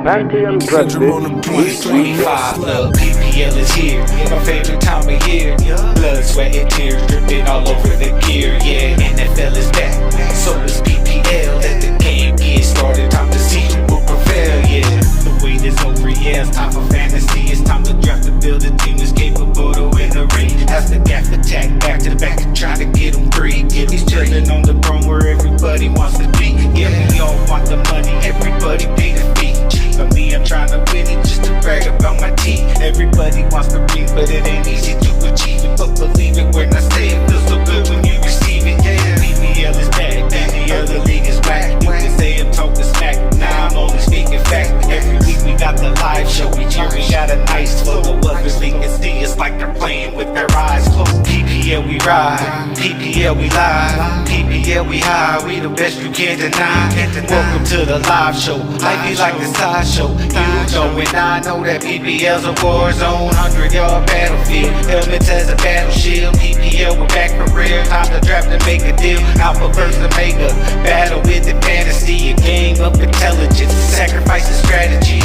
Party and practice. 25, look, PPL is here. My favorite time of year. Blood, sweat, and tears dripping all over the gear. Yeah, NFL is back, so is PPL. Let the game get started. Time to see who will prevail. Yeah, the wait is over. Yeah, it's time for fantasy. It's time to draft to build a team that's capable to win the ring. As the gap attack back to back and try to get him free. He's chilling on the throne where everybody wants to be. Yeah, we all want the money. Everybody pay the fee. For me, I'm trying to win it just to brag about my team. Everybody wants to read, but it ain't easy to achieve it. But believe it when I say it, feels so good when you receive it. Yeah, BBL is back, BBL the league is whack. You can say I'm talking smack, now I'm only speaking fact. Every week we got the live show, each year we got a nice flow. The others they can see us like they're playing with their eyes closed. PPL we ride, PPL we live, PPL we high, we the best you can't deny. Welcome to the live show, life be like the sideshow. You know and I know that PPL's a war zone, 100-yard battlefield, helmets as a battle shield. PPL we're back for real, time to draft and make a deal. Alpha versus Omega, battle with the fantasy, a game of intelligence, sacrifice and strategy.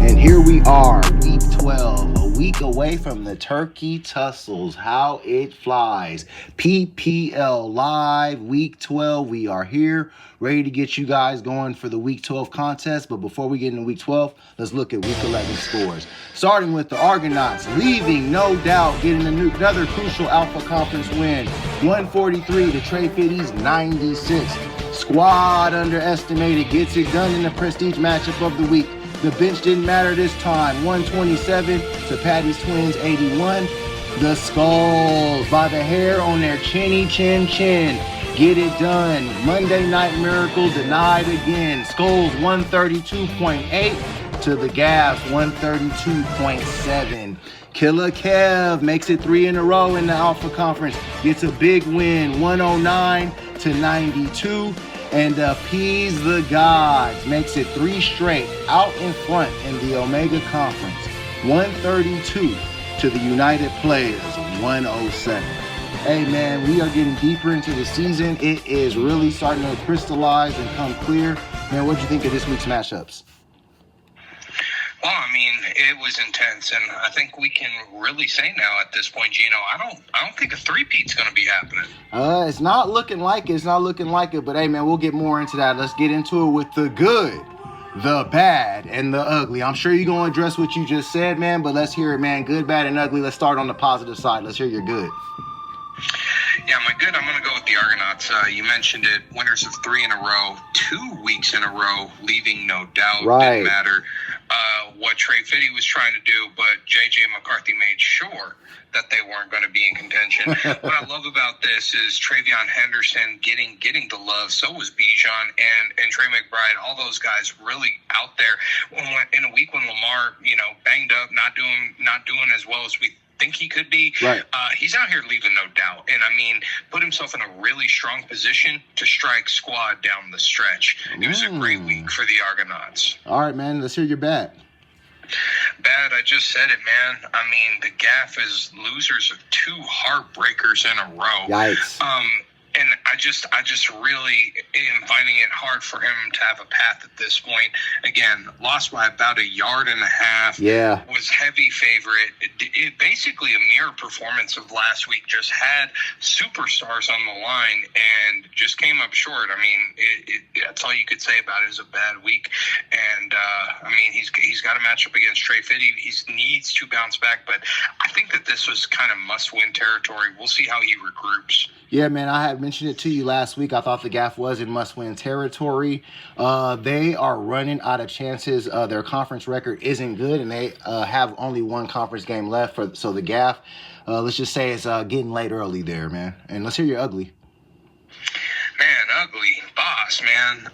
And here we are, week 12, a week away from the turkey tussles. How it flies. PPL Live, week 12. We are here, ready to get you guys going for the week 12 contest. But before we get into week 12, let's look at week 11 scores. Starting with the Argonauts, leaving no doubt, getting another crucial Alpha Conference win. 143 to Trey Fitty's 96. Squad underestimated, gets it done in the prestige matchup of the week. The bench didn't matter this time. 127 to Patty's Twins 81. The Skulls by the hair on their chinny chin chin. Get it done. Monday Night Miracle denied again. Skulls 132.8 to the Gaffs 132.7. KILLA Kev makes it 3 in a row in the Alpha Conference. Gets a big win 109 to 92. And Appease the Gods makes it 3 straight out in front in the Omega Conference. 132 to the United Players, 107. Hey man, we are getting deeper into the season. It is really starting to crystallize and come clear. Man, what'd you think of this week's matchups? Well, I mean, it was intense, and I think we can really say now at this point, Gino, I don't think a three-peat's going to be happening. It's not looking like it. It's not looking like it. But hey, man, we'll get more into that. Let's get into it with the good, the bad, and the ugly. I'm sure you're going to address what you just said, man. But let's hear it, man. Good, bad, and ugly. Let's start on the positive side. Let's hear your good. Yeah, my good, I'm going to go with the Argonauts. You mentioned it, winners of 3 in a row, 2 weeks in a row, leaving no doubt. Right. Didn't matter what Trey Fitty was trying to do, but J.J. McCarthy made sure that they weren't going to be in contention. What I love about this is Travion Henderson getting the love. So was Bijan and Trey McBride. All those guys really out there. In a week when Lamar, banged up, not doing as well as we think he could be. Right. He's out here leaving no doubt. And I mean, put himself in a really strong position to strike squad down the stretch. It was a great week for the Argonauts. All right, man. Let's hear your bad. Bad, I just said it, man. I mean, the Gaff is losers of 2 heartbreakers in a row. Yikes. And I just really am finding it hard for him to have a path at this point. Again, lost by about 1.5 yards. Yeah. Was heavy favorite. It basically a mirror performance of last week. Just had superstars on the line and just came up short. I mean, that's all you could say about it. It was a bad week. And, I mean, he's got a matchup against Trey Fitty. He needs to bounce back. But I think that this was kind of must-win territory. We'll see how he regroups. Yeah, man, I had mentioned it to you last week. I thought the Gaff was in must-win territory. They are running out of chances. Their conference record isn't good, and they have only 1 conference game left. So the Gaff, let's just say it's getting late early there, man. And let's hear your ugly. Man, ugly. Boss, man.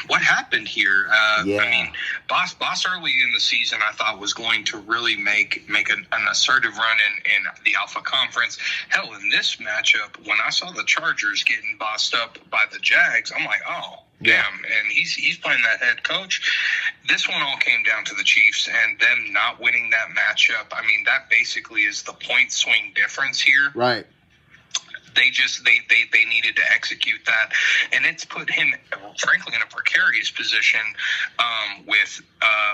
What happened here? Yeah. I mean, Boss early in the season I thought was going to really make an assertive run in the Alpha Conference. Hell, in this matchup, when I saw the Chargers getting bossed up by the Jags, I'm like, oh, damn. And he's playing that head coach. This one all came down to the Chiefs and them not winning that matchup. I mean, that basically is the point swing difference here. Right. they needed to execute that, and it's put him, frankly, in a precarious position with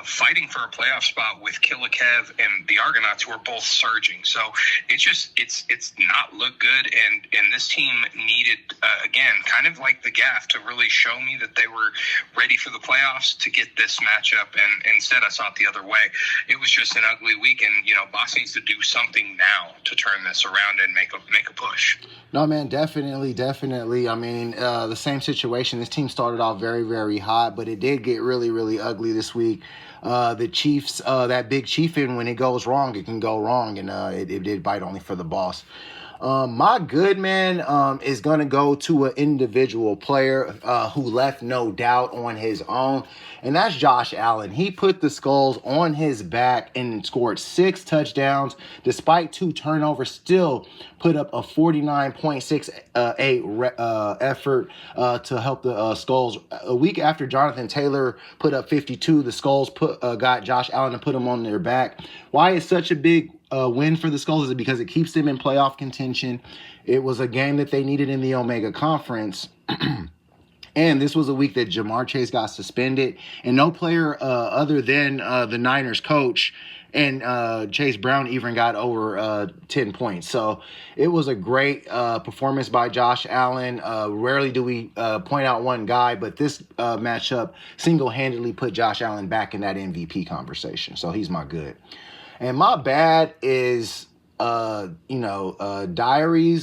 fighting for a playoff spot with KILLA Kev and the Argonauts, who are both surging. So it's not looked good, and this team needed again, kind of like the Gaff, to really show me that they were ready for the playoffs to get this matchup, and instead I saw it the other way. It was just an ugly week, and Boss needs to do something now to turn this around and make a push. No, man, definitely. I mean, the same situation. This team started off very, very hot, but it did get really, really ugly this week. The Chiefs, that big chiefin, when it goes wrong, it can go wrong, and it did bite only for the boss. My good man is going to go to an individual player who left no doubt on his own, and that's Josh Allen. He put the Skulls on his back and scored 6 touchdowns despite 2 turnovers, still put up a 49.68 effort to help the Skulls. A week after Jonathan Taylor put up 52, the Skulls got Josh Allen and put him on their back. Why is such a big win for the Skulls? Is it because it keeps them in playoff contention? It was a game that they needed in the Omega Conference. And this was a week that Jamar Chase got suspended, and no player other than the Niners coach and Chase Brown even got over 10 points. So it was a great performance by Josh Allen. Rarely do we point out one guy, but this matchup single-handedly put Josh Allen back in that MVP conversation. So he's my good. And my bad is, Diaries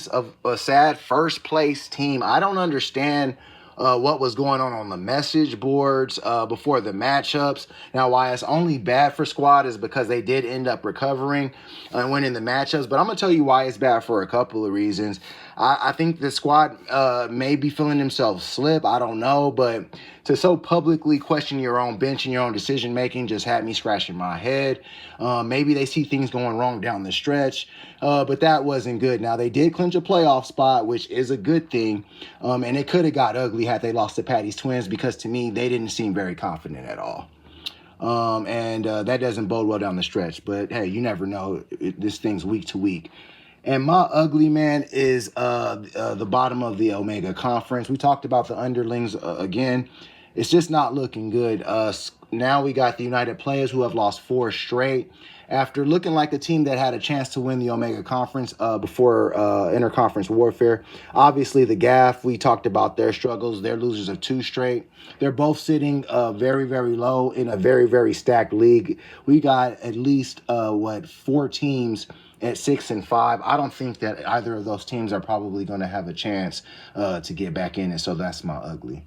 of a Sad First Place Team. I don't understand what was going on the message boards before the matchups. Now, why it's only bad for squad is because they did end up recovering and winning the matchups. But I'm going to tell you why it's bad for a couple of reasons. I think the squad may be feeling themselves slip. I don't know. But to so publicly question your own bench and your own decision-making just had me scratching my head. Maybe they see things going wrong down the stretch. But that wasn't good. Now, they did clinch a playoff spot, which is a good thing. And it could have got ugly had they lost to Patty's Twins, because to me, they didn't seem very confident at all. And that doesn't bode well down the stretch. But, hey, you never know. This thing's week to week. And my ugly man is the bottom of the Omega Conference. We talked about the underlings again. It's just not looking good. Now we got the United Players, who have lost 4 straight. After looking like a team that had a chance to win the Omega Conference before interconference warfare. Obviously, the Gaff, we talked about their struggles. They're losers of 2 straight. They're both sitting very, very low in a very, very stacked league. We got at least, 4 teams at 6-5. I don't think that either of those teams are probably going to have a chance to get back in, and so that's my ugly.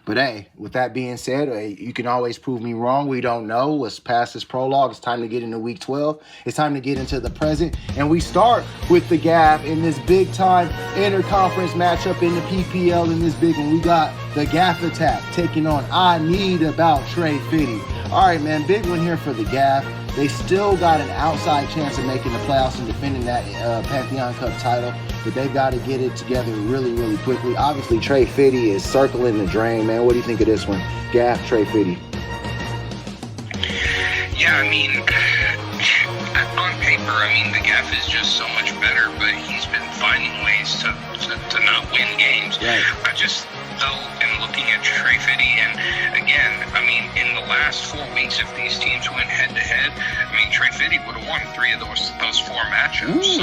But hey, with that being said, you can always prove me wrong. We don't know. Let's pass this prologue. It's time to get into week 12. It's time to get into the present. And we start with the Gaff in this big-time interconference matchup in the PPL in this big one. We got the Gaff Attack taking on I Need About Trey Fitty. All right, man, big one here for the Gaff. They still got an outside chance of making the playoffs and defending that Pantheon Cup title, but they've got to get it together really, really quickly. Obviously, Trey Fitty is circling the drain, man. What do you think of this one? Gaff, Trey Fitty. Yeah, I mean, on paper, the Gaff is just so much better, but he's been finding ways to not win games. Right. I just, though, am looking at Trey Fitty, and again, in the last 4 weeks, if these teams went head-to-head, Trey Fitty would have won 3 of those 4 matchups. So,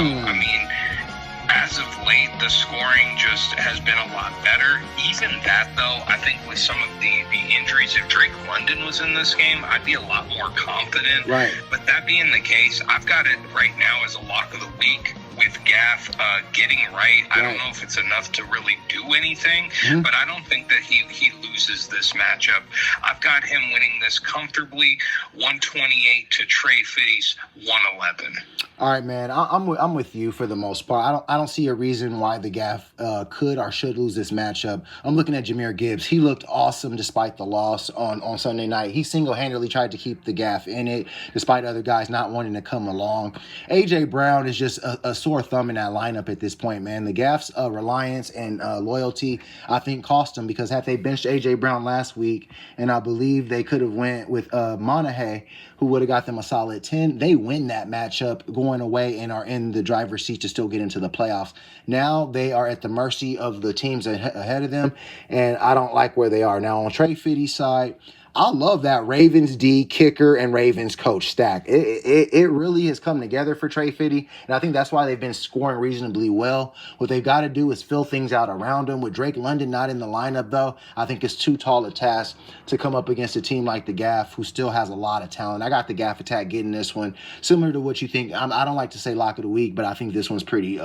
as of late, the scoring just has been a lot better. Even that, though, I think with some of the injuries, if Drake London was in this game, I'd be a lot more confident. Right. But that being the case, I've got it right now as a lock of the week with Gaff getting right. I don't know if it's enough to really do anything, but I don't think that he loses this matchup. I've got him winning this comfortably, 128 to Trey Fitty's 111. All right, man. I'm with you for the most part. I don't see a reason why the Gaff could or should lose this matchup. I'm looking at Jahmyr Gibbs. He looked awesome despite the loss on Sunday night. He single-handedly tried to keep the Gaff in it, despite other guys not wanting to come along. A.J. Brown is just a sore thumb in that lineup at this point, man. The Gaff's reliance and loyalty, I think, cost them, because had they benched A.J. Brown last week, and I believe they could have went with Monaghay, who would have got them a solid 10, they win that matchup going going away and are in the driver's seat to still get into the playoffs. Now they are at the mercy of the teams ahead of them, and I don't like where they are. Now on Trey Fitty's side, I love that Ravens D kicker and Ravens coach stack. It really has come together for Trey Fitty, and I think that's why they've been scoring reasonably well. What they've got to do is fill things out around them. With Drake London not in the lineup, though, I think it's too tall a task to come up against a team like the Gaff, who still has a lot of talent. I got the Gaff attack getting this one, similar to what you think. I don't like to say lock of the week, but I think this one's pretty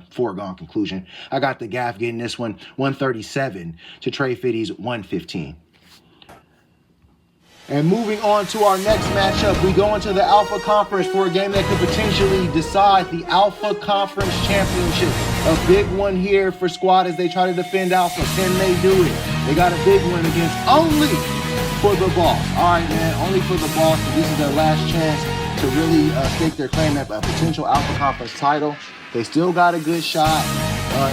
foregone conclusion. I got the Gaff getting this one 137 to Trey Fitty's 115. And moving on to our next matchup, we go into the Alpha Conference for a game that could potentially decide the Alpha Conference Championship. A big one here for Squad as they try to defend Alpha. Can they do it? They got a big one against Only for the Boss. All right, man, Only for the Boss. This is their last chance to really stake their claim at a potential Alpha Conference title. They still got a good shot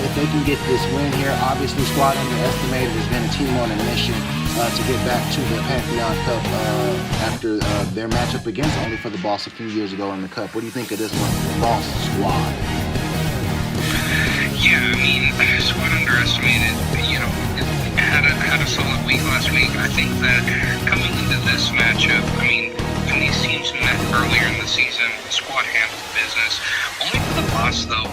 if they can get this win here. Obviously, Squad Underestimated has been a team on a mission to get back to the Pantheon Cup after their matchup against Only for the Boss a few years ago in the Cup. What do you think of this one, Boss Squad? Yeah, I mean, Squad Underestimated, had a solid week last week. I think that coming into this matchup, I mean, when these teams met earlier in the season, Squad handled business. Only for the Boss, though,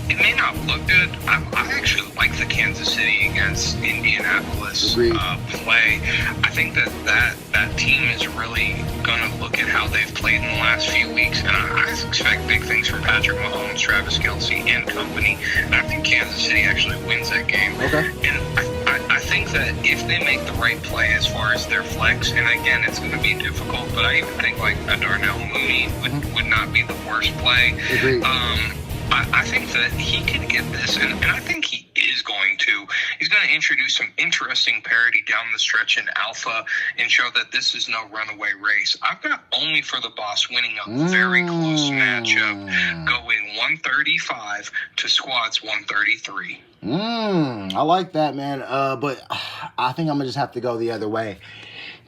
it may not look good. I actually like the Kansas City against Indianapolis play. I think that team is really going to look at how they've played in the last few weeks, and I expect big things from Patrick Mahomes, Travis Kelce, and company. And I think Kansas City actually wins that game. Okay. And I think that if they make the right play as far as their flex, and again, it's going to be difficult, but I even think like a Darnell Mooney would not be the worst play. Agreed. I think that he can get this, and I think he is going to. He's going to introduce some interesting parity down the stretch in Alpha and show that this is no runaway race. I've got Only for the Boss winning a very close matchup, going 135 to Squad's 133. I like that, man. But I think I'm going to just have to go the other way.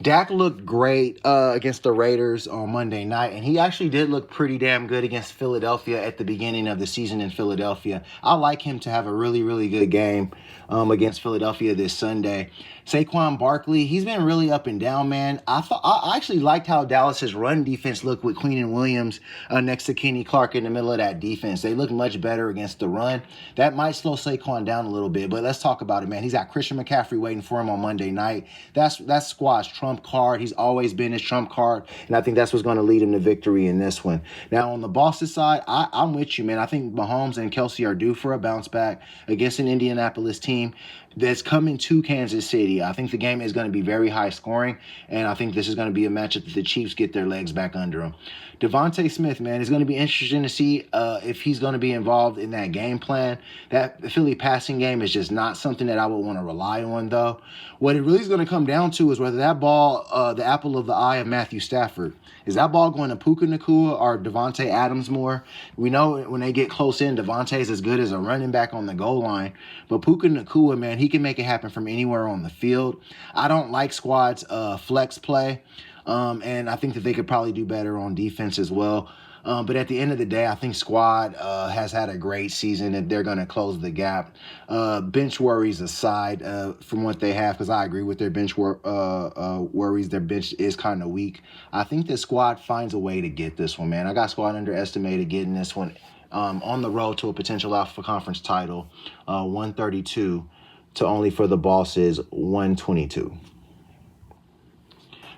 Dak looked great against the Raiders on Monday night, and he actually did look pretty damn good against Philadelphia at the beginning of the season in Philadelphia. I like him to have a really, really good game against Philadelphia this Sunday. Saquon Barkley, he's been really up and down, man. I actually liked how Dallas's run defense looked with Queenan Williams next to Kenny Clark in the middle of that defense. They look much better against the run. That might slow Saquon down a little bit, but let's talk about it, man. He's got Christian McCaffrey waiting for him on Monday night. That's Squad's trump card. He's always been his trump card, and I think that's what's going to lead him to victory in this one. Now, on the Boston side, I'm with you, man. I think Mahomes and Kelce are due for a bounce back against an Indianapolis team that's coming to Kansas City. I think the game is going to be very high scoring, and I think this is going to be a matchup that the Chiefs get their legs back under them. Devontae Smith, man, it's going to be interesting to see if he's going to be involved in that game plan. That Philly passing game is just not something that I would want to rely on, though. What it really is going to come down to is whether that ball, the apple of the eye of Matthew Stafford, is that ball going to Puka Nacua or Devontae Adams more? We know when they get close in, Devontae's as good as a running back on the goal line. But Puka Nacua, man, he can make it happen from anywhere on the field. I don't like Squad's flex play. And I think that they could probably do better on defense as well. But at the end of the day, I think Squad has had a great season and they're going to close the gap. Bench worries aside from what they have, because I agree with their bench worries. Their bench is kind of weak. I think that Squad finds a way to get this one, man. I got Squad Underestimated getting this one on the road to a potential Alpha Conference title, 132 to Only for the Boss's 122.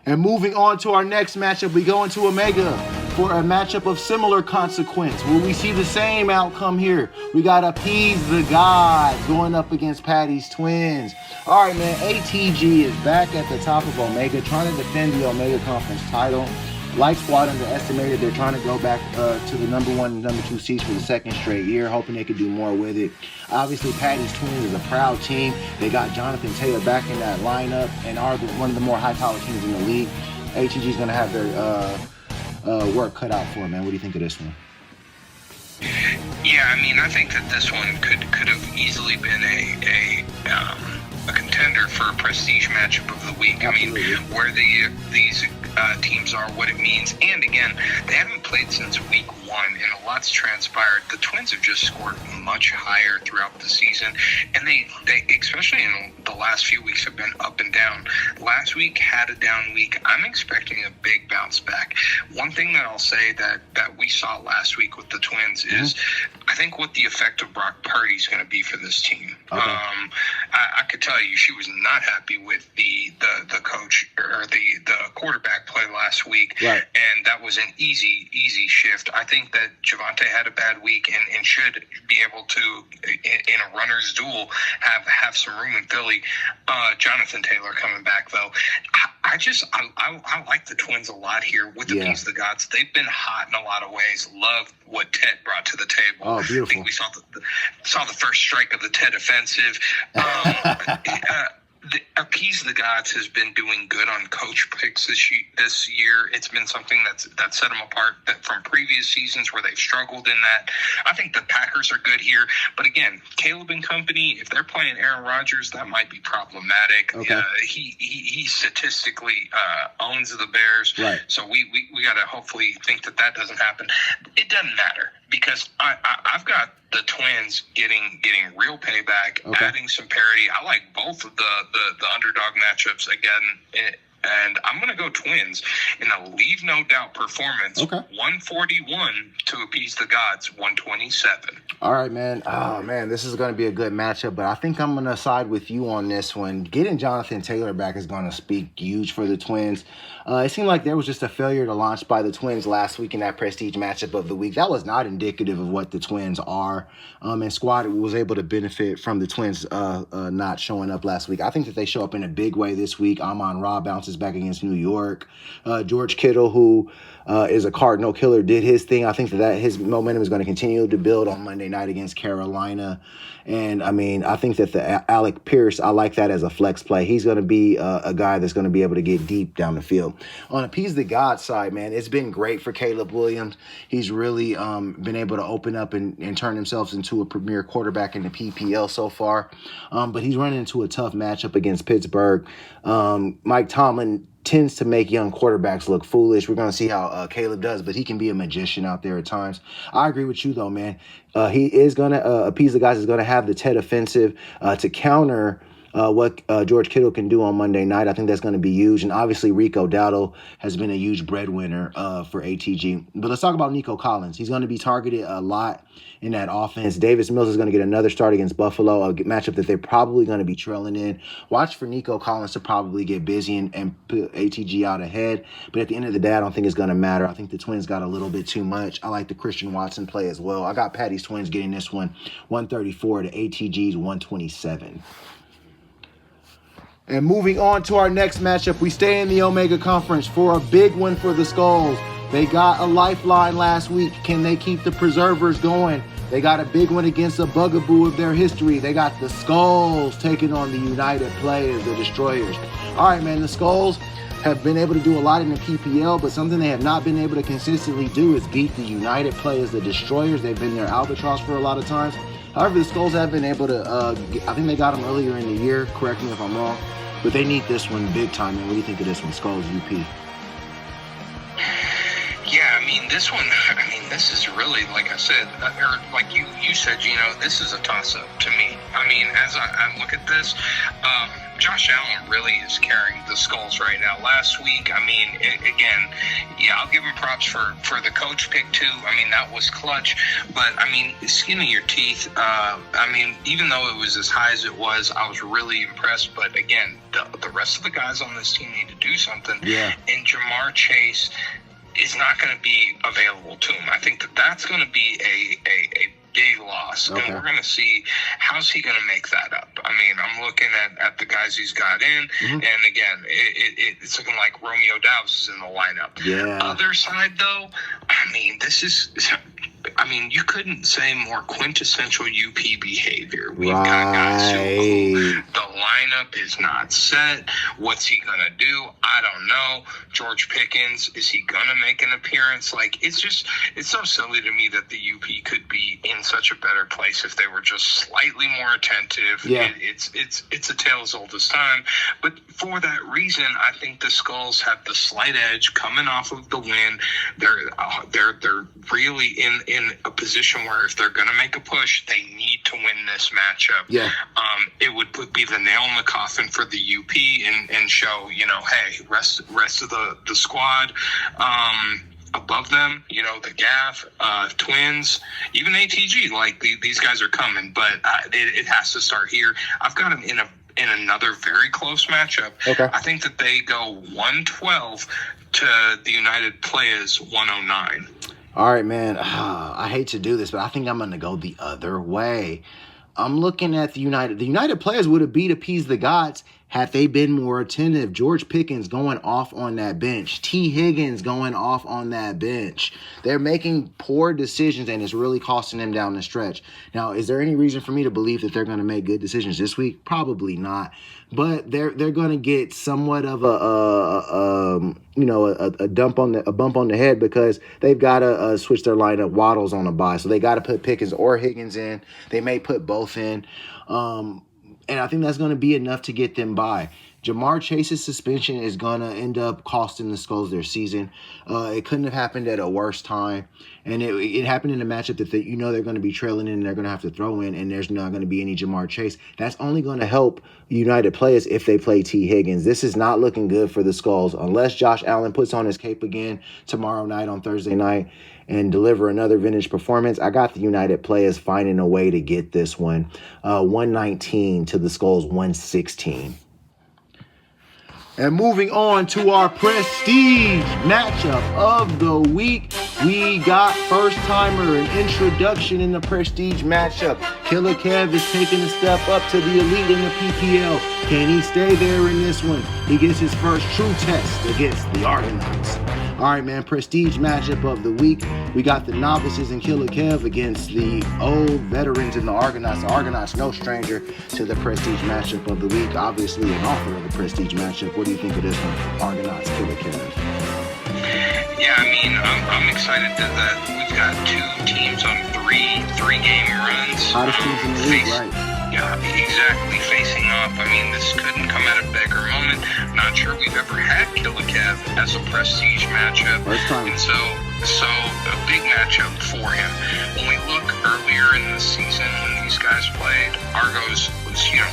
And moving on to our next matchup, we go into Omega for a matchup of similar consequence. Will we see the same outcome here? We got Appease the Gods going up against Patty's Twins. All right, man, ATG is back at the top of Omega, trying to defend the Omega Conference title. Like Squad Underestimated, they're trying to go back to the number 1 and number 2 seeds for the second straight year, hoping they could do more with it. Obviously, Patty's Twins is a proud team. They got Jonathan Taylor back in that lineup and are one of the more high-powered teams in the league. ATG is going to have their work cut out for them, man. What do you think of this one? Yeah, I mean, I think that this one could have easily been a contender for a prestige matchup of the week. Absolutely. I mean, where these teams are, what it means. And again, they haven't played since week 1, and a lot's transpired. The Twins have just scored much higher throughout the season, and they especially in the last few weeks have been up and down. Last week had a down week. I'm expecting a big bounce back. One thing that I'll say that we saw last week with the Twins is I think what the effect of Brock Purdy is going to be for this team. Okay. I could tell you she was not happy with the coach or the quarterback play last week, right. And that was an easy shift. I think that Javonte had a bad week and should be able to, in a runner's duel, have some room in Philly. Jonathan Taylor coming back, though. I like the Twins a lot here with the Peace of the Gods. They've been hot in a lot of ways. Love what Ted brought to the table. Oh, beautiful. I think we saw the first strike of the Ted offensive. The Appease the Gods has been doing good on coach picks this year. It's been something that set them apart from previous seasons where they've struggled in that. I think the Packers are good here. But again, Caleb and company, if they're playing Aaron Rodgers, that might be problematic. Okay. He statistically owns the Bears. Right. So we got to hopefully think that doesn't happen. It doesn't matter because I've got the Twins getting real payback, adding some parity. I like both of the underdog matchups again, and I'm going to go Twins in a leave no doubt performance. 141 to Appease the Gods, 127. All right, man. Oh, man, this is going to be a good matchup, but I think I'm going to side with you on this one. Getting Jonathan Taylor back is going to speak huge for the Twins. It seemed like there was just a failure to launch by the Twins last week in that prestige matchup of the week. That was not indicative of what the Twins are. And squad was able to benefit from the Twins not showing up last week. I think that they show up in a big way this week. Amon-Ra bounces back against New York. George Kittle, who is a Cardinal killer, did his thing. I think that his momentum is going to continue to build on Monday night against Carolina. And, I mean, I think that the Alec Pierce, I like that as a flex play. He's going to be a guy that's going to be able to get deep down the field. On Appease the God side, man, it's been great for Caleb Williams. He's really been able to open up and turn himself into a premier quarterback in the PPL so far. But he's running into a tough matchup against Pittsburgh. Mike Tomlin tends to make young quarterbacks look foolish. We're going to see how Caleb does, but he can be a magician out there at times. I agree with you, though, man. He is going to, Appease the Guys is going to have the Ted offensive to counter what George Kittle can do on Monday night. I think that's going to be huge. And obviously, Rico Dowdle has been a huge breadwinner for ATG. But let's talk about Nico Collins. He's going to be targeted a lot in that offense. Davis Mills is going to get another start against Buffalo, a matchup that they're probably going to be trailing in. Watch for Nico Collins to probably get busy and put ATG out ahead. But at the end of the day, I don't think it's going to matter. I think the Twins got a little bit too much. I like the Christian Watson play as well. I got Patty's Twins getting this one 134 to ATG's 127. And moving on to our next matchup, we stay in the Omega Conference for a big one for the Skulls. They got a lifeline last week. Can they keep the preservers going? They got a big one against a bugaboo of their history. They got the Skulls taking on the United Players, the Destroyers. All right, man, the Skulls have been able to do a lot in the PPL, but something they have not been able to consistently do is beat the United Players, the Destroyers. They've been their albatross for a lot of times. However, the Skulls have been able to, I think they got them earlier in the year, correct me if I'm wrong, but they need this one big time. And what do you think of this one, Skulls UP? Yeah, I mean, this is really, like I said, or like you said, this is a toss-up to me. I mean, as I look at this, Josh Allen really is carrying the Skulls right now. Last week, I mean, I'll give him props for the coach pick too. I mean, that was clutch. But, I mean, skin of your teeth, I mean, even though it was as high as it was, I was really impressed. But, again, the rest of the guys on this team need to do something. Yeah. And Jamar Chase is not going to be available to him. I think that's going to be a big loss. Okay. And we're going to see how's he going to make that up. I mean, I'm looking at the guys he's got in, and again, it's looking like Romeo Doubs is in the lineup. Yeah. Other side, though, I mean, this is I mean, you couldn't say more quintessential UP behavior. We've got guys who the lineup is not set. What's he going to do? I don't know. George Pickens, is he going to make an appearance? Like, it's so silly to me that the UP could be in such a better place if they were just slightly more attentive. Yeah. It's a tale as old as time. But for that reason, I think the Skulls have the slight edge coming off of the win. They're really in a position where if they're going to make a push, they need to win this matchup. Yeah. It would be the nail in the coffin for the UP and show, hey, rest of the squad above them, the Gaff, Twins, even ATG, like these guys are coming, but it has to start here. I've got them in another very close matchup. Okay. I think that they go 112 to the United Players 109. All right, man. I hate to do this, but I think I'm going to go the other way. I'm looking at the United. The United Players would have appeased the gods had they been more attentive. George Pickens going off on that bench. T. Higgins going off on that bench. They're making poor decisions, and it's really costing them down the stretch. Now, is there any reason for me to believe that they're going to make good decisions this week? Probably not. But they're going to get somewhat of a bump on the head because they've got to switch their lineup. Waddle's on a bye, so they got to put Pickens or Higgins in. They may put both in. And I think that's going to be enough to get them by. Jamar Chase's suspension is going to end up costing the Skulls their season. It couldn't have happened at a worse time. And it happened in a matchup that they're going to be trailing in and they're going to have to throw in, and there's not going to be any Jamar Chase. That's only going to help United Players if they play T. Higgins. This is not looking good for the Skulls. Unless Josh Allen puts on his cape again tomorrow night on Thursday night and deliver another vintage performance, I got the United Players finding a way to get this one. 119 to the Skulls 116. And moving on to our prestige matchup of the week, we got first-timer, an introduction in the prestige matchup. Killer Kev is taking a step up to the elite in the PPL. Can he stay there in this one? He gets his first true test against the Argonauts. All right, man, prestige matchup of the week. We got the novices in Killer Kev against the old veterans in the Argonauts. The Argonauts, no stranger to the prestige matchup of the week. Obviously, an author of the prestige matchup. What do you think of this one? Argonauts, Killer Kev. Yeah, I mean, I'm excited that we've got two teams on three-game runs. Hottest teams in the league, right? Yeah, exactly. Facing off. I mean, this couldn't come at a beggar moment. Not sure we've ever had Killer Kev as a prestige matchup. First time. And so a big matchup for him. When we look earlier in the season when these guys played, Argos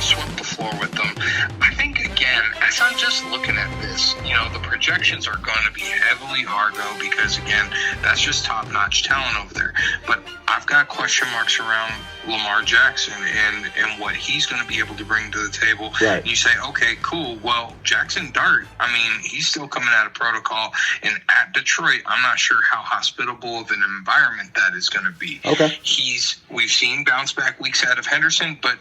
swept the floor with them. I think, again, as I'm just looking at this, the projections are going to be heavily Argo because, again, that's just top-notch talent over there. But I've got question marks around Lamar Jackson and what he's going to be able to bring to the table. Right. You say, okay, cool. Well, Jackson Dart, I mean, he's still coming out of protocol. And at Detroit, I'm not sure how hospitable of an environment that is going to be. Okay. We've seen bounce back weeks out of Henderson, but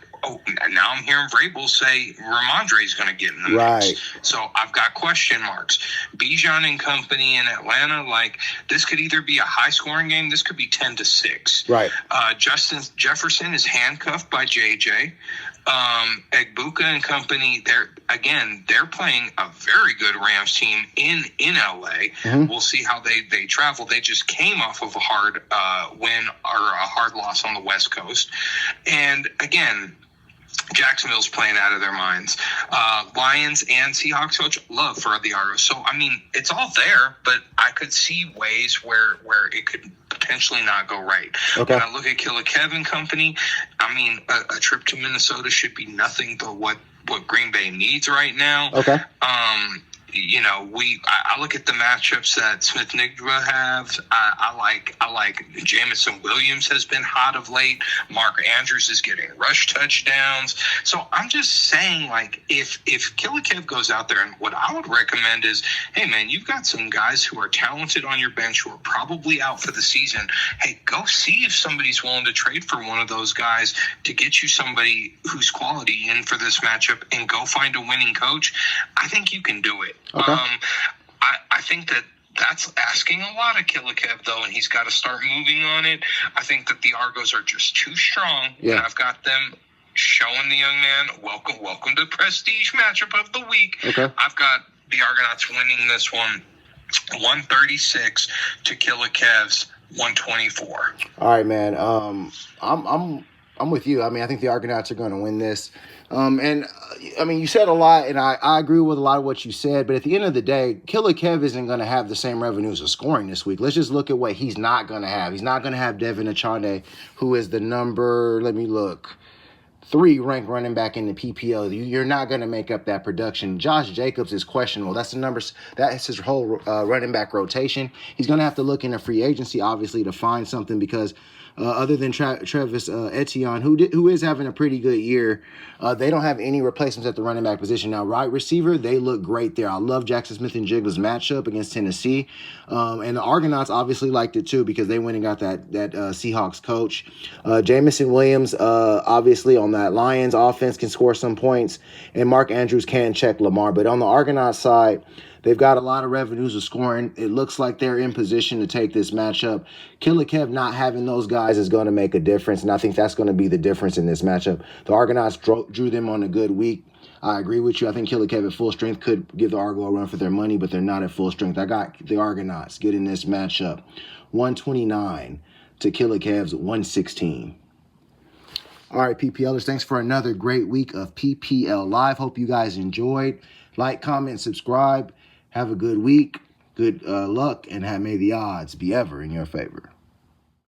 now I'm hearing Vrabel say Ramondre is going to get in the mix. So I've got question marks. Bijan and company in Atlanta, this could either be a high-scoring game. This could be 10-6. Right. Justin Jefferson is handcuffed by JJ. Egbuka and company, they're playing a very good Rams team in LA. Mm-hmm. We'll see how they travel. They just came off of a hard win or a hard loss on the West Coast. And again, Jacksonville's playing out of their minds. Lions and Seahawks coach love for the Argos. So, I mean, it's all there, but I could see ways where it could potentially not go right. Okay. When I look at Killer Kevin company, I mean, a trip to Minnesota should be nothing but what Green Bay needs right now. Okay. I look at the matchups that Smith Nigma have. I like Jamison Williams has been hot of late. Mark Andrews is getting rush touchdowns. So I'm just saying, if Killer Kev goes out there, and what I would recommend is, hey man, you've got some guys who are talented on your bench who are probably out for the season. Hey, go see if somebody's willing to trade for one of those guys to get you somebody who's quality in for this matchup, and go find a winning coach. I think you can do it. Okay. I think that That's asking a lot of Killa Kev, though, and he's got to start moving on it. I think that the Argos are just too strong, and I've got them showing the young man, welcome to the prestige matchup of the week. Okay. I've got the Argonauts winning this one 136 to Killa Kev's 124. All right, man. I'm with you. I mean, I think the Argonauts are going to win this. I mean, you said a lot, and I agree with a lot of what you said, but at the end of the day, Killa Kev isn't going to have the same revenues of scoring this week. Let's just look at what he's not going to have. He's not going to have Devin Achande, who is the number, let me look, 3 ranked running back in the PPL. You're not going to make up that production. Josh Jacobs is questionable. That's the numbers. That's his whole running back rotation. He's going to have to look into free agency, obviously, to find something because other than Travis Etienne, who is having a pretty good year, they don't have any replacements at the running back position. Now, right receiver, they look great there. I love Jackson Smith and Jigba's matchup against Tennessee. And the Argonauts obviously liked it too because they went and got that Seahawks coach. Jamison Williams, obviously on that Lions offense, can score some points. And Mark Andrews can check Lamar. But on the Argonauts side, they've got a lot of revenues of scoring. It looks like they're in position to take this matchup. Killa Kev not having those guys is going to make a difference, and I think that's going to be the difference in this matchup. The Argonauts drew them on a good week. I agree with you. I think Killa Kev at full strength could give the Argo a run for their money, but they're not at full strength. I got the Argonauts getting this matchup 129 to Killa Kev's 116. All right, PPLers, thanks for another great week of PPL Live. Hope you guys enjoyed. Like, comment, subscribe. Have a good week, good luck, and may the odds be ever in your favor.